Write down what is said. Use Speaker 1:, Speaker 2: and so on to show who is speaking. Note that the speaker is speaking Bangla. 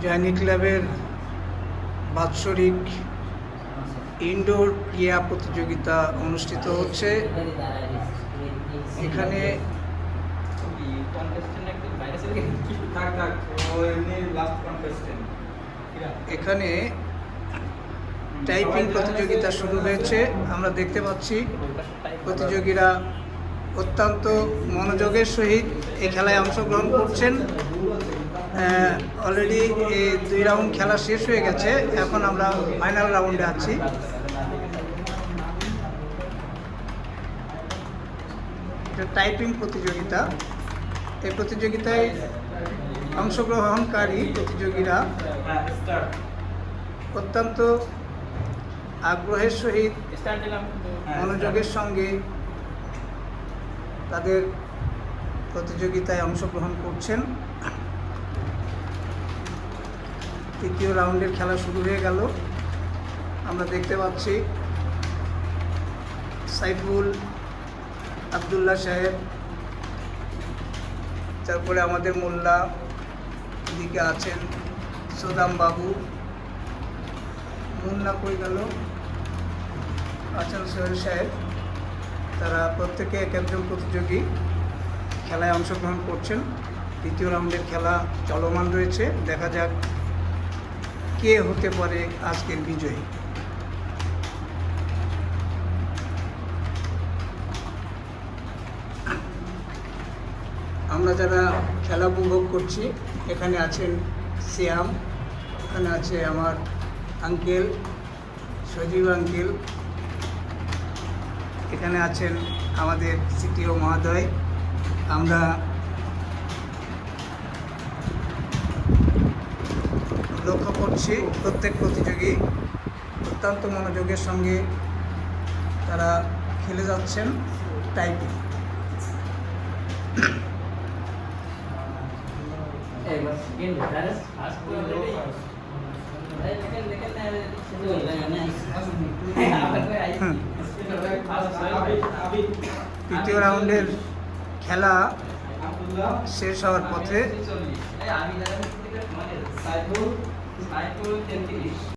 Speaker 1: জয়নী ক্লাবের বাৎসরিক ইনডোর ক্রীড়া প্রতিযোগিতা অনুষ্ঠিত হচ্ছে। এখানে এখানে টাইপিং প্রতিযোগিতা শুরু হয়েছে। আমরা দেখতে পাচ্ছি প্রতিযোগীরা অত্যন্ত মনোযোগের সহিত এই খেলায় অংশগ্রহণ করছেন। অলরেডি এই 2 রাউন্ড খেলা শেষ হয়ে গেছে, এখন আমরা ফাইনাল রাউন্ডে আছি। এটা টাইপিং প্রতিযোগিতা। এই প্রতিযোগিতায় অংশগ্রহণকারী প্রতিযোগীরা অত্যন্ত আগ্রহের সহিত মনোযোগের সঙ্গে তাদের প্রতিযোগিতায় অংশগ্রহণ করছেন। তৃতীয় রাউন্ডের খেলা শুরু হয়ে গেল। আমরা দেখতে পাচ্ছি সাইফুল আবদুল্লাহ সাহেব, তারপরে আমাদের মোল্লা, এদিকে আছেন সোদাম বাবু, মুন্না কই গেল, আছেন সোহেল সাহেব। তারা প্রত্যেকে এক একজন প্রতিযোগী খেলায় অংশগ্রহণ করছেন। তৃতীয় রাউন্ডের খেলা চলমান রয়েছে। দেখা যাক কে হতে পারে আজকের বিজয়ী। আমরা যারা খেলা উপভোগ করছি, এখানে আছেন শ্যাম, এখানে আছে আমার আঙ্কেল সজীব আঙ্কেল, এখানে আছেন আমাদের সিটিও মহোদয়। আমরা লক্ষ্য করছি প্রত্যেক প্রতিযোগী অত্যন্ত মনোযোগের সঙ্গে তারা খেলে যাচ্ছেন টাইপিং। তৃতীয় রাউন্ডের খেলা শেষ হওয়ার পথে।